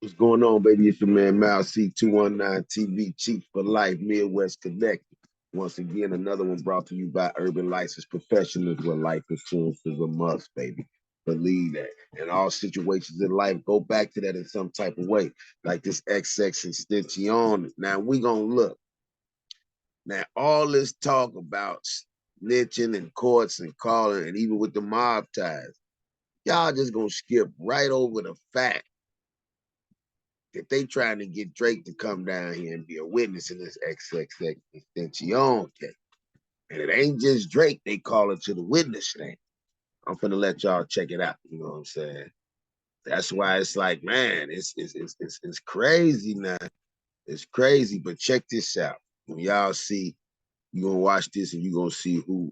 What's going on, baby? It's your man Mal C219 TV, Chief for Life, Midwest Connected. Once again, another one brought to you by Urban Licensed Professionals, where life insurance is a must, baby. Believe that. In all situations in life, go back to that in some type of way. Like this Xxxtension. Now we gonna look. Now all this talk about snitching and courts and calling, and even with the mob ties, y'all just gonna skip right over the fact that they trying to get Drake to come down here and be a witness in this Xxxtension case. And it ain't just Drake, they call it to the witness stand. I'm finna let y'all check it out. You know what I'm saying? That's why it's like, man, it's crazy now. It's crazy, but check this out. When y'all see, you're gonna watch this and you're gonna see who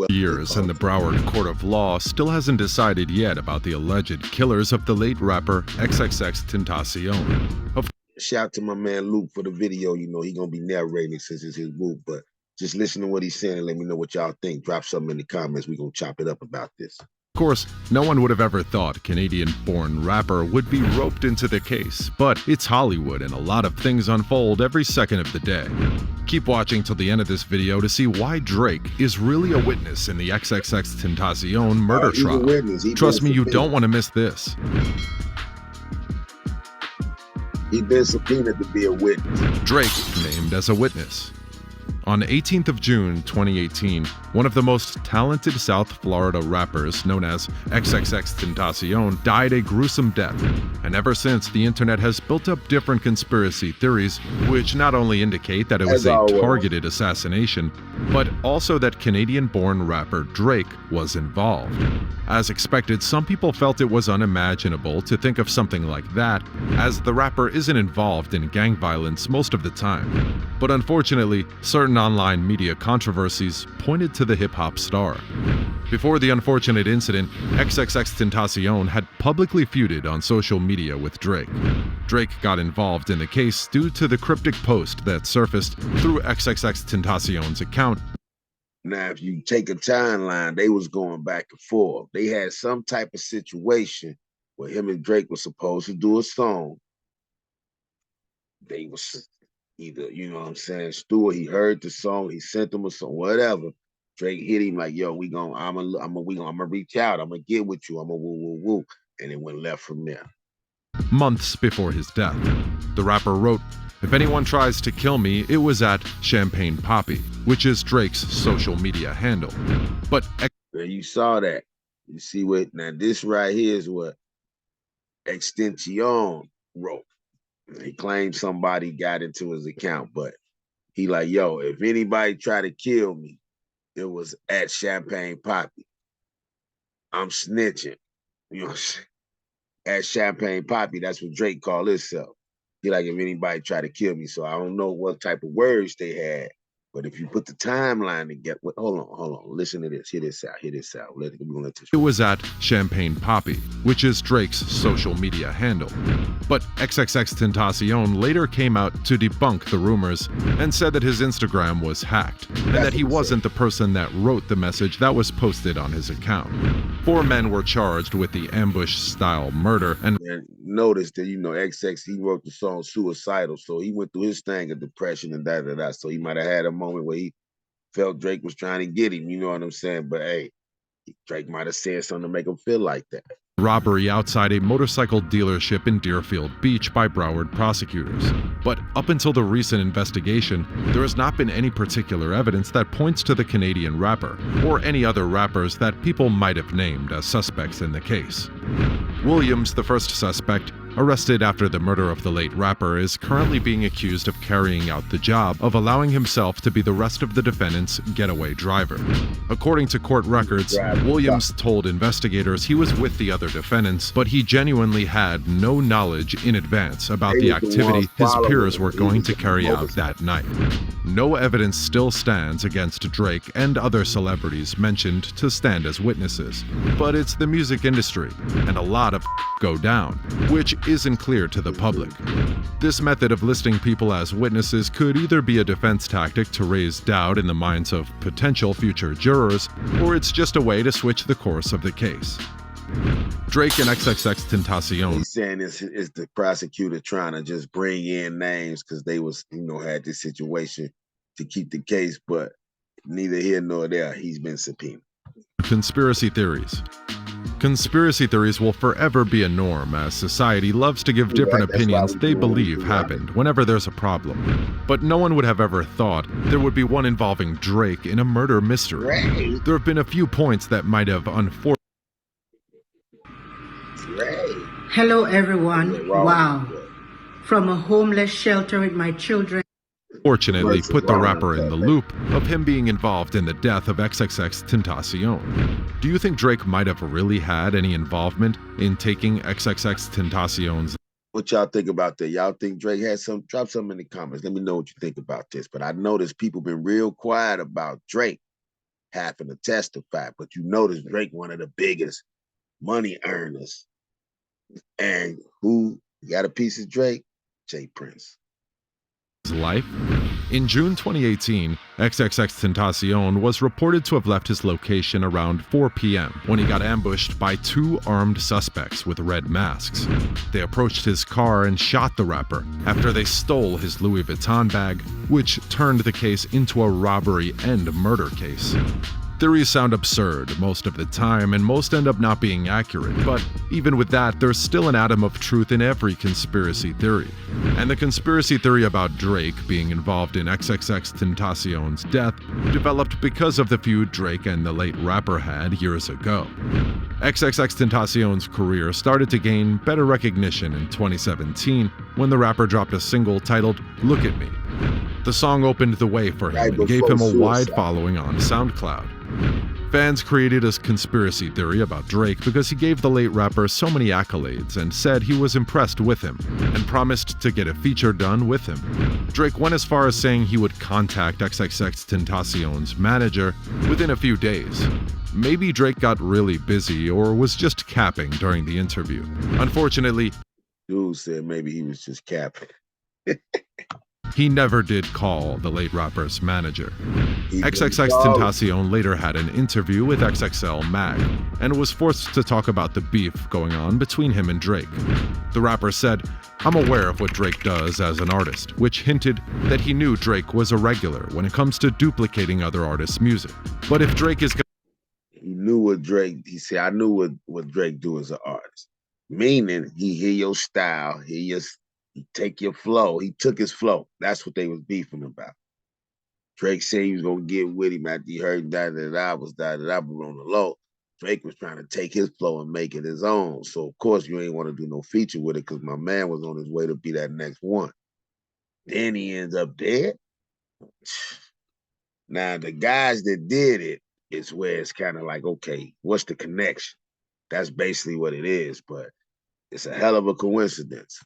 years, and the Broward Court of Law still hasn't decided yet about the alleged killers of the late rapper Xxxtension. Shout out to my man Luke for the video. You know, he gonna be narrating since it's his group, but just listen to what he's saying and let me know what y'all think. Drop something in the comments. We're gonna chop it up about this. Of course, no one would have ever thought Canadian-born rapper would be roped into the case, but it's Hollywood and a lot of things unfold every second of the day. Keep watching till the end of this video to see why Drake is really a witness in the Xxxtension murder trial. Trust me, you don't want to miss this. He's been subpoenaed to be a witness. Drake named as a witness. On 18th of June 2018, one of the most talented South Florida rappers, known as Xxxtension, died a gruesome death. And ever since, the internet has built up different conspiracy theories, which not only indicate that it was a targeted assassination, but also that Canadian-born rapper Drake was involved. As expected, some people felt it was unimaginable to think of something like that, as the rapper isn't involved in gang violence most of the time. But unfortunately, certain online media controversies pointed to the hip-hop star. Before the unfortunate incident, Xxxtension had publicly feuded on social media with Drake. Drake got involved in the case due to the cryptic post that surfaced through Xxxtension's account. Now, if you take a timeline, they was going back and forth. They had some type of situation where him and Drake were supposed to do a song. They was either, you know what I'm saying, Stewart, he heard the song, he sent him a song, whatever. Drake hit him like, yo, I'm gonna reach out, I'm gonna get with you, I'm gonna woo. And it went left from there. Months before his death, the rapper wrote, "If anyone tries to kill me, it was at Champagne Poppy," which is Drake's social media handle. But you saw that. You see what, now this right here is what Xxxtension wrote. He claimed somebody got into his account, but he like, yo, if anybody try to kill me, it was at Champagne Poppy. I'm snitching. You know what I'm saying? At Champagne Poppy, that's what Drake called himself. He like, if anybody try to kill me. So I don't know what type of words they had, but if you put the timeline together, hold on. Listen to this. Hear this out. It was at Champagne Poppy, which is Drake's social media handle. But Xxxtension later came out to debunk the rumors and said that his Instagram was hacked and that he wasn't the person that wrote the message that was posted on his account. 4 men were charged with the ambush-style murder. And notice that, you know, XX, he wrote the song Suicidal, so he went through his thing of depression and da-da-da, so he might have had a moment where he felt Drake was trying to get him, you know what I'm saying? But hey, Drake might have said something to make him feel like that. Robbery outside a motorcycle dealership in Deerfield Beach by Broward prosecutors. But up until the recent investigation, there has not been any particular evidence that points to the Canadian rapper or any other rappers that people might have named as suspects in the case. Williams, the first suspect, arrested after the murder of the late rapper, is currently being accused of carrying out the job of allowing himself to be the rest of the defendant's getaway driver. According to court records, Williams told investigators he was with the other defendants, but he genuinely had no knowledge in advance about the activity his peers were going to carry out that night. No evidence still stands against Drake and other celebrities mentioned to stand as witnesses, but it's the music industry, and a lot of go down, which isn't clear to the public. This method of listing people as witnesses could either be a defense tactic to raise doubt in the minds of potential future jurors, or it's just a way to switch the course of the case. Drake and Xxxtension. He's saying it's the prosecutor trying to just bring in names because they was, had this situation to keep the case, but neither here nor there. He's been subpoenaed. Conspiracy theories. Conspiracy theories will forever be a norm, as society loves to give different opinions they believe happened whenever there's a problem. But no one would have ever thought there would be one involving Drake in a murder mystery. Right. There have been a few points that might have unfortunately. Hello everyone. Wow. From a homeless shelter with my children. Fortunately, put the rapper in the loop of him being involved in the death of Xxxtension. Do you think Drake might have really had any involvement in taking Xxxtension's? What y'all think about that? Y'all think Drake had some? Drop something in the comments. Let me know what you think about this. But I noticed people been real quiet about Drake having to testify. But you notice Drake one of the biggest money earners. And who got a piece of Drake? Jay Prince. Life? In June 2018, Xxxtension was reported to have left his location around 4 p.m. when he got ambushed by 2 armed suspects with red masks. They approached his car and shot the rapper after they stole his Louis Vuitton bag, which turned the case into a robbery and murder case. Theories sound absurd most of the time, and most end up not being accurate, but even with that, there's still an atom of truth in every conspiracy theory. And the conspiracy theory about Drake being involved in Xxxtension's death developed because of the feud Drake and the late rapper had years ago. Xxxtension's career started to gain better recognition in 2017 when the rapper dropped a single titled "Look at Me." The song opened the way for him and gave him a wide following on SoundCloud. Fans created a conspiracy theory about Drake because he gave the late rapper so many accolades and said he was impressed with him and promised to get a feature done with him. Drake went as far as saying he would contact Xxxtension's manager within a few days. Maybe Drake got really busy or was just capping during the interview. Unfortunately, dude said maybe he was just capping. He never did call the late rapper's manager. Xxxtension later had an interview with XXL Mag and was forced to talk about the beef going on between him and Drake. The rapper said, "I'm aware of what Drake does as an artist," which hinted that he knew Drake was a regular when it comes to duplicating other artists' music. But if Drake is... He knew what Drake... He said, I knew what Drake do as an artist. Meaning, he hear your style, he take your flow. He took his flow. That's what they was beefing about. Drake said he was gonna get with him after he heard da-da-da was da-da-da, but on the low, Drake was trying to take his flow and make it his own. So of course you ain't want to do no feature with it because my man was on his way to be that next one. Then he ends up dead. Now the guys that did it is where it's kind of like, okay, what's the connection? That's basically what it is, but it's a hell of a coincidence.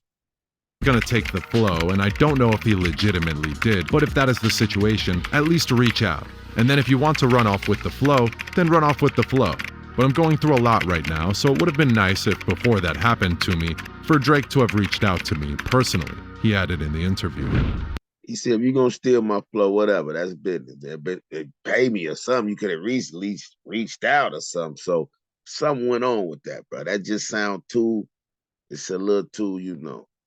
Gonna take the flow, and I don't know if he legitimately did, but if that is the situation, at least reach out. And then if you want to run off with the flow, then run off with the flow. But I'm going through a lot right now, so it would have been nice if before that happened to me, for Drake to have reached out to me personally, he added in the interview. He said, if you're gonna steal my flow, whatever, that's business. They pay me or something. You could have reached out or something. So something went on with that, bro. That just sound too, it's a little too,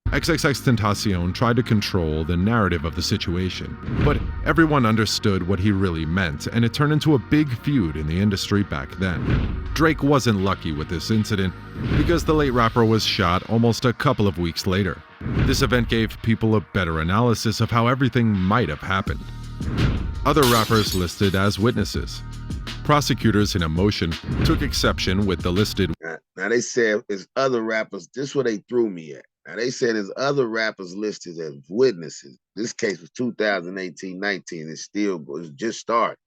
Xxxtension tried to control the narrative of the situation, but everyone understood what he really meant, and it turned into a big feud in the industry back then. Drake wasn't lucky with this incident because the late rapper was shot almost a couple of weeks later. This event gave people a better analysis of how everything might have happened. Other rappers listed as witnesses. Prosecutors in a motion took exception with the listed. Now they said it's other rappers. This is where they threw me at. Now they said there's other rappers listed as witnesses. This case was 2018-19. It's just started.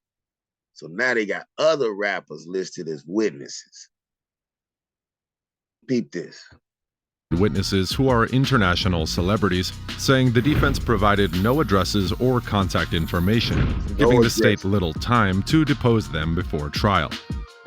So now they got other rappers listed as witnesses. Peep this. Witnesses who are international celebrities, saying the defense provided no addresses or contact information, giving the state little time to depose them before trial.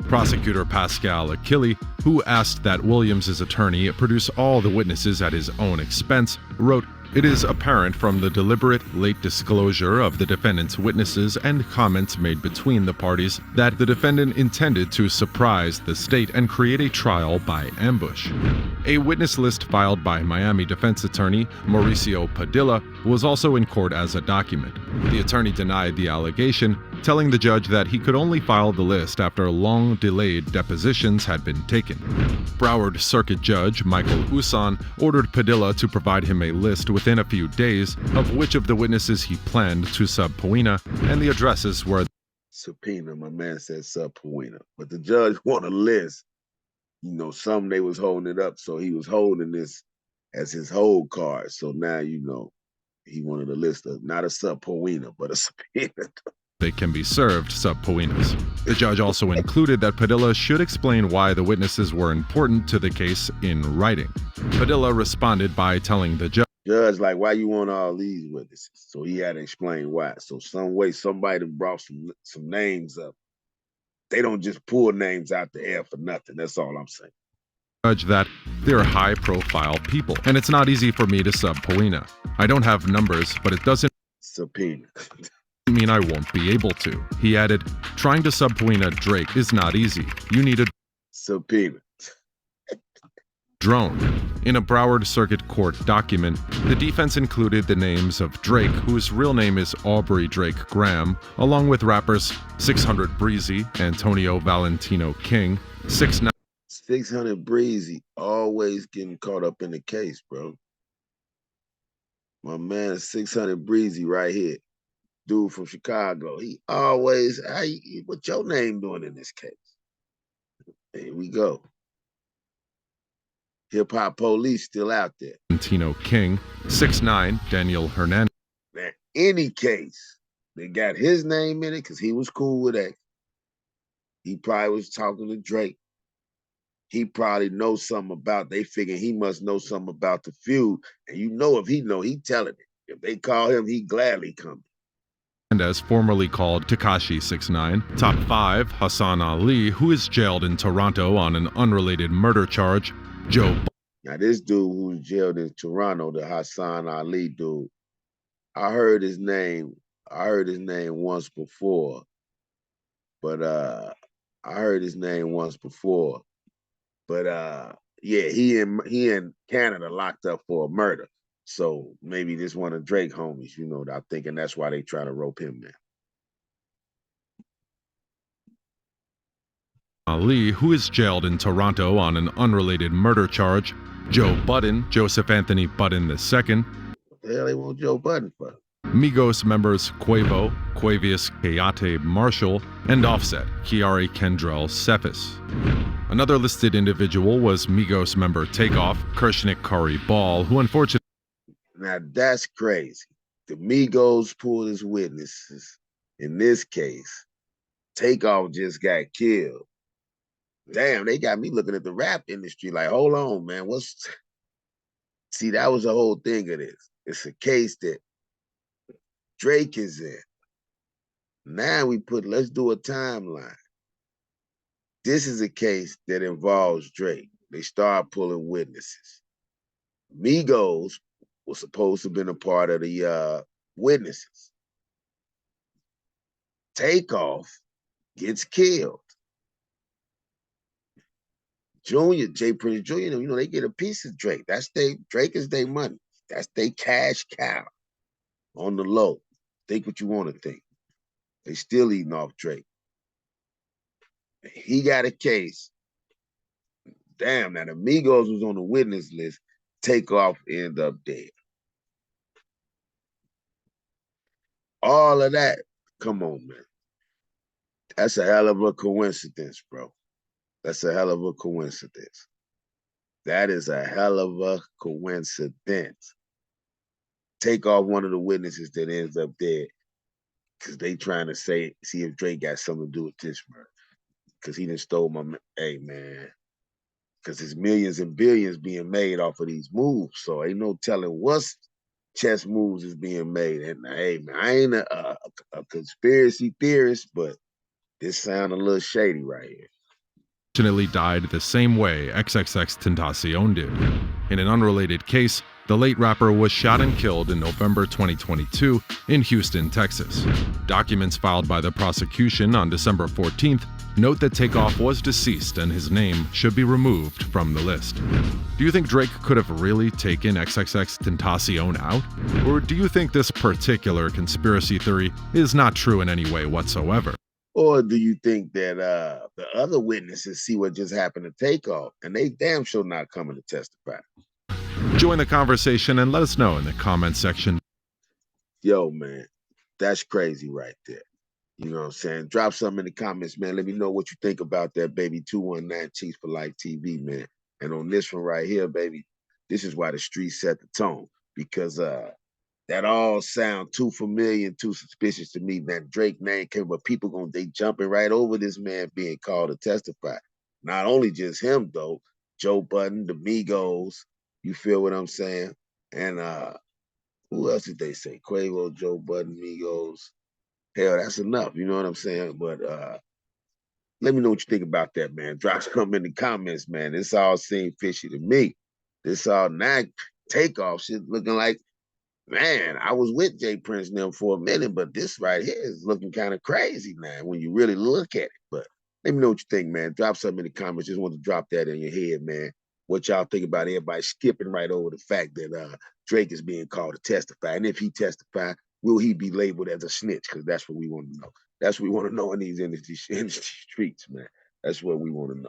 Prosecutor Pascal Achille, who asked that Williams' attorney produce all the witnesses at his own expense, wrote, It is apparent from the deliberate, late disclosure of the defendant's witnesses and comments made between the parties that the defendant intended to surprise the state and create a trial by ambush. A witness list filed by Miami defense attorney Mauricio Padilla was also in court as a document. The attorney denied the allegation, telling the judge that he could only file the list after long-delayed depositions had been taken. Broward Circuit Judge Michael Usan ordered Padilla to provide him a list within a few days of which of the witnesses he planned to subpoena, and the addresses were subpoena. My man said subpoena, but the judge wanted a list. You know, some they was holding it up, so he was holding this as his hold card. So now, you know, he wanted a list of not a subpoena, but a subpoena. They can be served subpoenas. The judge also included that Padilla should explain why the witnesses were important to the case in writing. Padilla responded by telling the judge, like, why you want all these witnesses? So he had to explain why. So some way somebody brought some names up. They don't just pull names out the air for nothing. That's all I'm saying. Judge that they're high-profile people, and it's not easy for me to subpoena. I don't have numbers, but it doesn't subpoena mean I won't be able to. He added, trying to subpoena Drake is not easy. You need a subpoena drone. In a Broward Circuit Court document, the defense included the names of Drake, whose real name is Aubrey Drake Graham, along with rappers 600 Breezy, Antonio Valentino King, 600 Breezy, always getting caught up in the case, bro. My man 600 Breezy right here. Dude from Chicago. He always, what's your name doing in this case? Here we go. Hip Hop Police still out there. Valentino King, 6'9", Daniel Hernandez. Now, any case, they got his name in it because he was cool with X. He probably was talking to Drake. He probably knows something about, they figure he must know something about the feud. And you know, if he know, he telling it. If they call him, he gladly come. As formerly called Tekashi 6ix9ine. Top 5, Hassan Ali, who is jailed in Toronto on an unrelated murder charge. Joe. Now this dude who's jailed in Toronto, the Hassan Ali dude, I heard his name once before. But yeah, he in Canada locked up for a murder. So maybe this one of Drake homies, you know, I'm thinking that's why they try to rope him now. Ali, who is jailed in Toronto on an unrelated murder charge. Joe Budden, Joseph Anthony Budden II. What the hell they want Joe Budden for? Migos members Quavo, Quavius Kayate Marshall, and Offset, Kiari Kendrell Cephas. Another listed individual was Migos member Takeoff, Kershnik Kari Ball, who unfortunately... Now that's crazy. The Migos pulled as witnesses. In this case, Takeoff just got killed. Damn, they got me looking at the rap industry like, hold on, man. See, that was the whole thing of this. It's a case that Drake is in. Now let's do a timeline. This is a case that involves Drake. They start pulling witnesses. Migos was supposed to have been a part of the witnesses. Takeoff gets killed. Junior, J. Prince Jr., you know, they get a piece of Drake. Drake is their money. That's their cash cow on the low. Think what you want to think. They still eating off Drake. He got a case. Damn, now the Migos was on the witness list. Takeoff ended up dead. All of that, come on, man. That's a hell of a coincidence, bro. That's a hell of a coincidence. That is a hell of a coincidence. Takeoff one of the witnesses that ends up dead because they trying to see if Drake got something to do with this murder. Because he done stole my, hey, man. Because there's millions and billions being made off of these moves. So ain't no telling what chess moves is being made. And hey, man, I ain't a conspiracy theorist, but this sound a little shady right here. Died the same way Xxxtension did. In an unrelated case, the The late rapper was shot and killed in November 2022 in Houston, Texas. Documents filed by the prosecution on December 14th note that Takeoff was deceased and his name should be removed from the list. Do you think Drake could have really taken Xxxtension out? Or do you think this particular conspiracy theory is not true in any way whatsoever? Or do you think that the other witnesses see what just happened to Takeoff and they damn sure not coming to testify? Join the conversation and let us know in the comment section. Yo, man, that's crazy right there. You know what I'm saying? Drop something in the comments, man. Let me know what you think about that, baby. 219 Chiefs for Life TV, man. And on this one right here, baby, this is why the streets set the tone. Because that all sound too familiar and too suspicious to me. That Drake name came, but people they jumping right over this man being called to testify. Not only just him though, Joe Budden, the Migos. You feel what I'm saying? And who else did they say? Quavo, Joe Budden, Migos. Hell, that's enough. You know what I'm saying? But let me know what you think about that, man. Drop some in the comments, man. This all seemed fishy to me. This all now Takeoff shit looking like, man, I was with Jay Prince and them for a minute, but this right here is looking kind of crazy now when you really look at it. But let me know what you think, man. Drop something in the comments. Just want to drop that in your head, man. What y'all think about everybody skipping right over the fact that Drake is being called to testify? And if he testify, will he be labeled as a snitch? Because that's what we want to know. That's what we want to know in these industry streets, man. That's what we want to know.